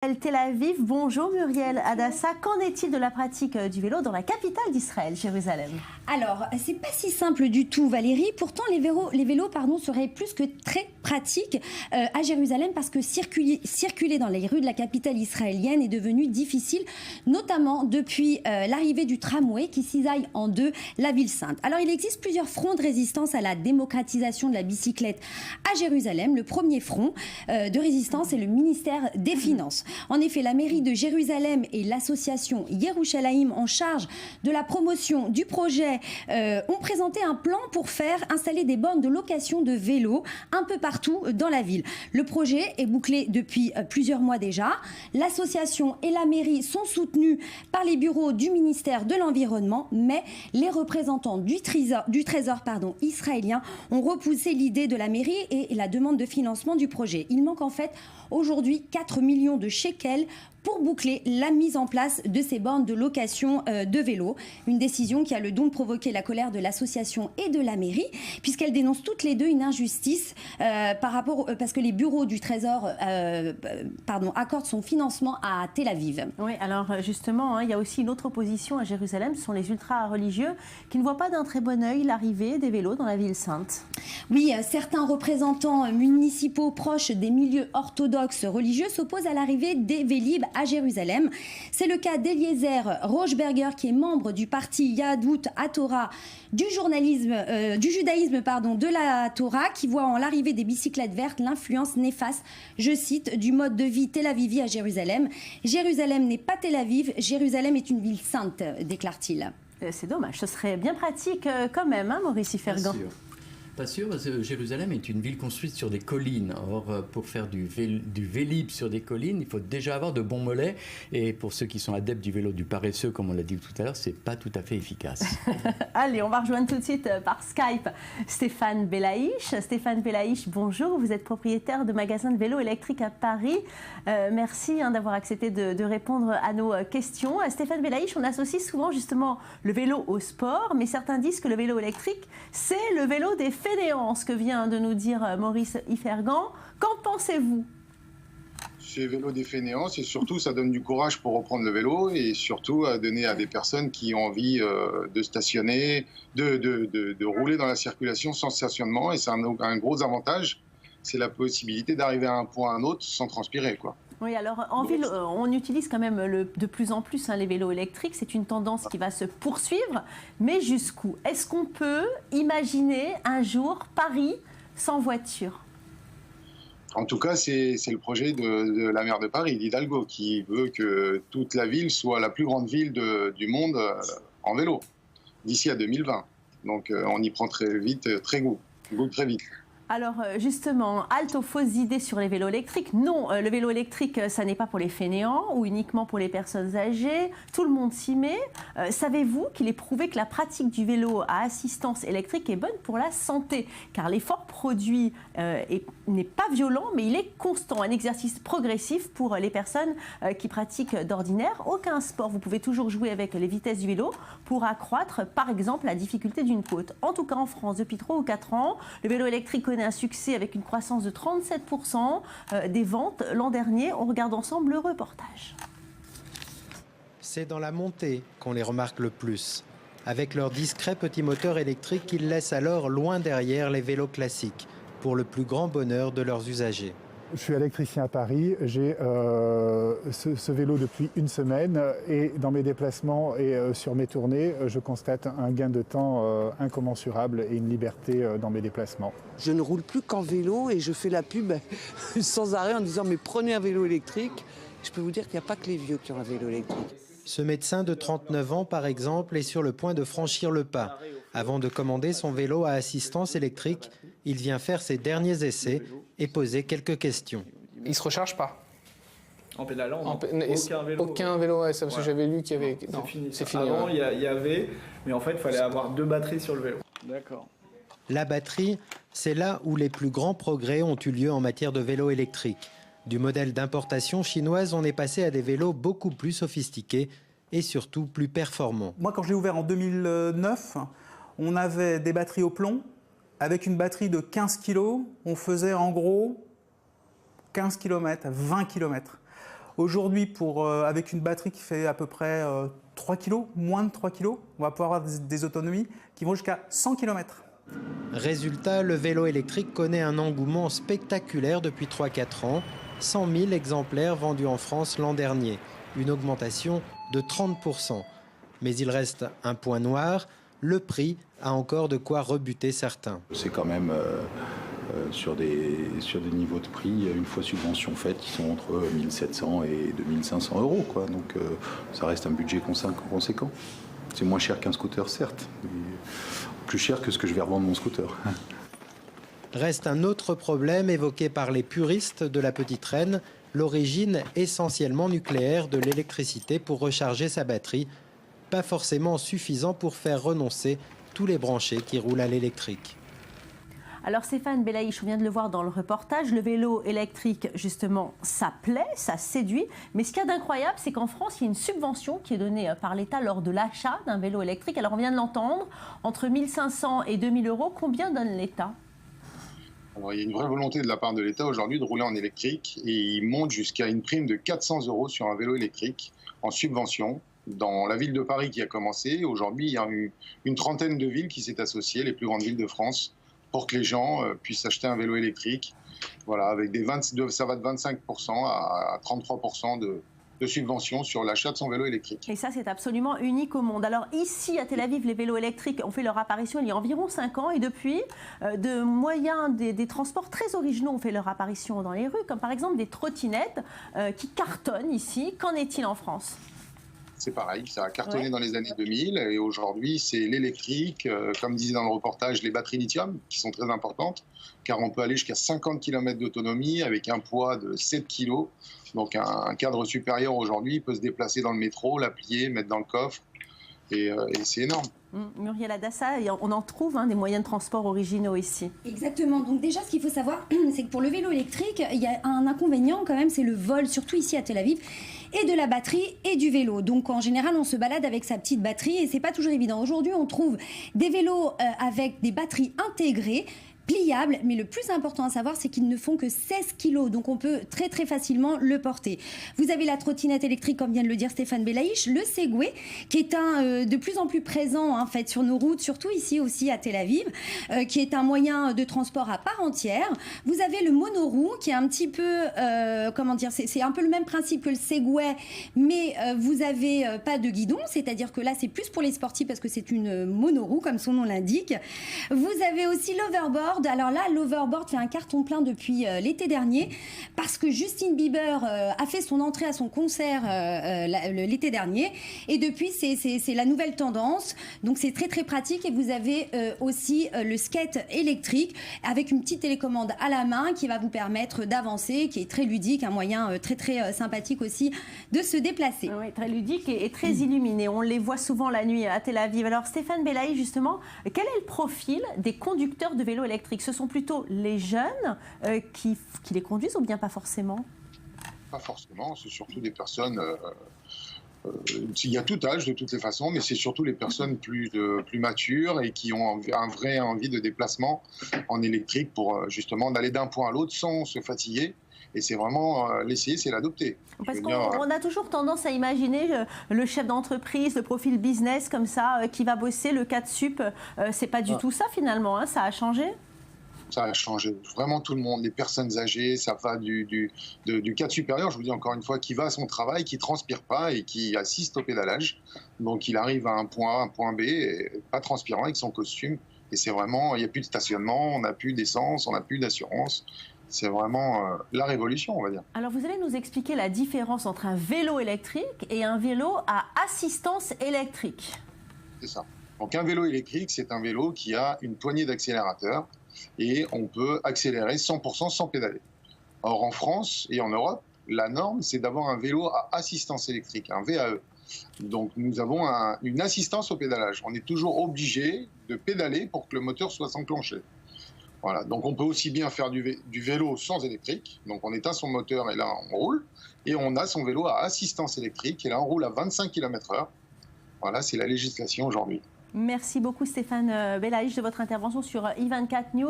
Tel Aviv, bonjour Muriel Adassa. Qu'en est-il de la pratique du vélo dans la capitale d'Israël, Jérusalem? Alors, c'est pas si simple du tout, Valérie. Pourtant, les vélos seraient plus que très pratiques à Jérusalem parce que circuler dans les rues de la capitale israélienne est devenu difficile, notamment depuis l'arrivée du tramway qui cisaille en deux la ville sainte. Alors, il existe plusieurs fronts de résistance à la démocratisation de la bicyclette à Jérusalem. Le premier front de résistance est le ministère des Finances. En effet, la mairie de Jérusalem et l'association Yerushalayim en charge de la promotion du projet ont présenté un plan pour faire installer des bornes de location de vélos un peu partout dans la ville. Le projet est bouclé depuis plusieurs mois déjà. L'association et la mairie sont soutenus par les bureaux du ministère de l'Environnement, mais les représentants du Trésor israélien ont repoussé l'idée de la mairie et la demande de financement du projet. Il manque en fait aujourd'hui 4 millions de shekels pour boucler la mise en place de ces bornes de location de vélos. Une décision qui a le don de provoquer la colère de l'association et de la mairie, puisqu'elles dénoncent toutes les deux une injustice parce que les bureaux du Trésor accordent son financement à Tel Aviv. Oui, alors justement, il y a aussi une autre opposition à Jérusalem, ce sont les ultra-religieux qui ne voient pas d'un très bon œil l'arrivée des vélos dans la ville sainte. Oui, certains représentants municipaux proches des milieux orthodoxes religieux s'opposent à l'arrivée des Vélib à Jérusalem. C'est le cas d'Eliezer Rochberger, qui est membre du parti Yahadut HaTorah du judaïsme de la Torah, qui voit en l'arrivée des bicyclettes vertes l'influence néfaste, je cite, du mode de vie tel-avivi à Jérusalem. Jérusalem n'est pas Tel Aviv, Jérusalem est une ville sainte, déclare-t-il. C'est dommage, ce serait bien pratique quand même, hein, Maurice Ifergan. Pas sûr, parce que Jérusalem est une ville construite sur des collines. Or, pour faire du vélib sur des collines, il faut déjà avoir de bons mollets. Et pour ceux qui sont adeptes du vélo du paresseux, comme on l'a dit tout à l'heure, c'est pas tout à fait efficace. Allez, on va rejoindre tout de suite par Skype Stéphane Belaïch. Stéphane Belaïch, bonjour. Vous êtes propriétaire de magasins de vélos électriques à Paris. Merci d'avoir accepté de répondre à nos questions. Stéphane Belaïch, on associe souvent justement le vélo au sport, mais certains disent que le vélo électrique, c'est le vélo des fainéants, ce que vient de nous dire Maurice Ifergan. Qu'en pensez-vous? C'est vélo des fainéants, c'est surtout, ça donne du courage pour reprendre le vélo et surtout à donner à des personnes qui ont envie de stationner, de rouler dans la circulation sans stationnement. Et c'est un gros avantage, c'est la possibilité d'arriver à un point à un autre sans transpirer, quoi. Oui, alors en ville, on utilise quand même de plus en plus les vélos électriques. C'est une tendance qui va se poursuivre. Mais jusqu'où? Est-ce qu'on peut imaginer un jour Paris sans voiture? En tout cas, c'est le projet de la maire de Paris, d'Hidalgo, qui veut que toute la ville soit la plus grande ville du monde en vélo, d'ici à 2020. Donc on y prend très vite, très vite. Alors justement, halte aux fausses idées sur les vélos électriques. Non, le vélo électrique, ça n'est pas pour les fainéants ou uniquement pour les personnes âgées. Tout le monde s'y met. Savez-vous qu'il est prouvé que la pratique du vélo à assistance électrique est bonne pour la santé? Car l'effort produit n'est pas violent, mais il est constant. Un exercice progressif pour les personnes qui pratiquent d'ordinaire aucun sport. Vous pouvez toujours jouer avec les vitesses du vélo pour accroître, par exemple, la difficulté d'une côte. En tout cas, en France, depuis 3 ou 4 ans, le vélo électrique connaît un succès avec une croissance de 37% des ventes l'an dernier. On regarde ensemble le reportage. C'est dans la montée qu'on les remarque le plus. Avec leur discret petit moteur électrique, ils laissent alors loin derrière les vélos classiques, pour le plus grand bonheur de leurs usagers. Je suis électricien à Paris, j'ai ce vélo depuis une semaine et dans mes déplacements et sur mes tournées, je constate un gain de temps incommensurable et une liberté dans mes déplacements. Je ne roule plus qu'en vélo et je fais la pub sans arrêt en disant mais prenez un vélo électrique. Je peux vous dire qu'il n'y a pas que les vieux qui ont un vélo électrique. Ce médecin de 39 ans, par exemple, est sur le point de franchir le pas. Avant de commander son vélo à assistance électrique, il vient faire ses derniers essais et poser quelques questions. Il ne se recharge pas? En pédalant, aucun vélo, ouais, c'est parce que j'avais lu qu'il y avait... Non, c'est fini. Avant, il y avait, mais en fait, il fallait avoir 2 batteries sur le vélo. D'accord. La batterie, c'est là où les plus grands progrès ont eu lieu en matière de vélo électrique. Du modèle d'importation chinoise, on est passé à des vélos beaucoup plus sophistiqués et surtout plus performants. Moi, quand je l'ai ouvert en 2009, on avait des batteries au plomb. Avec une batterie de 15 kg, on faisait en gros 15 km, 20 km. Aujourd'hui, avec une batterie qui fait à peu près 3 kg, moins de 3 kg, on va pouvoir avoir des autonomies qui vont jusqu'à 100 km. Résultat, le vélo électrique connaît un engouement spectaculaire depuis 3-4 ans. 100 000 exemplaires vendus en France l'an dernier, une augmentation de 30%. Mais il reste un point noir, le prix a encore de quoi rebuter certains. C'est quand même sur des niveaux de prix, une fois subvention faite, qui sont entre 1 700 et 2 500 €, quoi. Donc ça reste un budget conséquent. C'est moins cher qu'un scooter, certes, mais plus cher que ce que je vais revendre mon scooter. Reste un autre problème évoqué par les puristes de la petite reine, l'origine essentiellement nucléaire de l'électricité pour recharger sa batterie, pas forcément suffisant pour faire renoncer tous les branchés qui roulent à l'électrique. Alors Stéphane Belaïch, on vient de le voir dans le reportage, le vélo électrique, justement, ça plaît, ça séduit. Mais ce qu'il y a d'incroyable, c'est qu'en France, il y a une subvention qui est donnée par l'État lors de l'achat d'un vélo électrique. Alors on vient de l'entendre, entre 1 500 et 2 000 €, combien donne l'État ? Alors, il y a une vraie volonté de la part de l'État aujourd'hui de rouler en électrique et il monte jusqu'à une prime de 400 € sur un vélo électrique en subvention. Dans la ville de Paris qui a commencé, aujourd'hui il y a eu une trentaine de villes qui s'est associées, les plus grandes villes de France, pour que les gens puissent acheter un vélo électrique. Voilà, avec ça va de 25% à 33% de subventions sur l'achat de son vélo électrique. Et ça, c'est absolument unique au monde. Alors ici, à Tel Aviv, les vélos électriques ont fait leur apparition il y a environ 5 ans. Et depuis, de moyens des transports très originaux ont fait leur apparition dans les rues, comme par exemple des trottinettes qui cartonnent ici. Qu'en est-il en France ? C'est pareil, ça a cartonné dans les années 2000 et aujourd'hui c'est l'électrique, comme disait dans le reportage, les batteries lithium qui sont très importantes car on peut aller jusqu'à 50 km d'autonomie avec un poids de 7 kg. Donc un cadre supérieur aujourd'hui peut se déplacer dans le métro, la plier, mettre dans le coffre et c'est énorme. Muriel Adassa, on en trouve des moyens de transport originaux ici. Exactement. Donc déjà, ce qu'il faut savoir, c'est que pour le vélo électrique, il y a un inconvénient quand même, c'est le vol, surtout ici à Tel Aviv, et de la batterie et du vélo. Donc en général, on se balade avec sa petite batterie et c'est pas toujours évident. Aujourd'hui, on trouve des vélos avec des batteries intégrées, pliable, mais le plus important à savoir, c'est qu'ils ne font que 16 kg, donc on peut très très facilement le porter. Vous avez la trottinette électrique, comme vient de le dire Stéphane Belaïch, le Segway, qui est de plus en plus présent en fait sur nos routes, surtout ici aussi à Tel Aviv, qui est un moyen de transport à part entière. Vous avez le monoroue, qui est un petit peu, c'est un peu le même principe que le Segway, mais vous avez pas de guidon, c'est-à-dire que là c'est plus pour les sportifs parce que c'est une monoroue, comme son nom l'indique. Vous avez aussi l'overboard. Alors là, l'overboard fait un carton plein depuis l'été dernier parce que Justin Bieber a fait son entrée à son concert l'été dernier et depuis c'est la nouvelle tendance. Donc c'est très très pratique et vous avez aussi le skate électrique avec une petite télécommande à la main qui va vous permettre d'avancer, qui est très ludique, un moyen très très sympathique aussi de se déplacer. Oui, très ludique et très illuminé. On les voit souvent la nuit à Tel Aviv. Alors Stéphane Belaïch, justement, quel est le profil des conducteurs de vélos électriques ? Ce sont plutôt les jeunes qui les conduisent ou bien pas forcément ? Pas forcément, c'est surtout des personnes... il y a tout âge de toutes les façons, mais c'est surtout les personnes plus matures et qui ont un vrai envie de déplacement en électrique pour justement d'aller d'un point à l'autre sans se fatiguer. Et c'est vraiment l'essayer, c'est l'adopter. Parce qu'on a toujours tendance à imaginer le chef d'entreprise, le profil business comme ça, qui va bosser, le 4 sup. C'est pas du tout ça finalement, ça a changé ? Ça a changé vraiment tout le monde, les personnes âgées, ça va du cadre supérieur, je vous dis encore une fois, qui va à son travail, qui transpire pas et qui assiste au pédalage. Donc il arrive à un point A, un point B, et pas transpirant avec son costume. Et c'est vraiment, il n'y a plus de stationnement, on n'a plus d'essence, on n'a plus d'assurance. C'est vraiment la révolution, on va dire. Alors vous allez nous expliquer la différence entre un vélo électrique et un vélo à assistance électrique. C'est ça. Donc un vélo électrique, c'est un vélo qui a une poignée d'accélérateur et on peut accélérer 100% sans pédaler. Or en France et en Europe, la norme, c'est d'avoir un vélo à assistance électrique, un VAE. Donc nous avons une assistance au pédalage. On est toujours obligé de pédaler pour que le moteur soit enclenché. Voilà, donc on peut aussi bien faire du vélo sans électrique, donc on éteint son moteur et là on roule, et on a son vélo à assistance électrique, et là on roule à 25 km/h. Voilà, c'est la législation aujourd'hui. Merci beaucoup Stéphane Belaïch de votre intervention sur i24 News.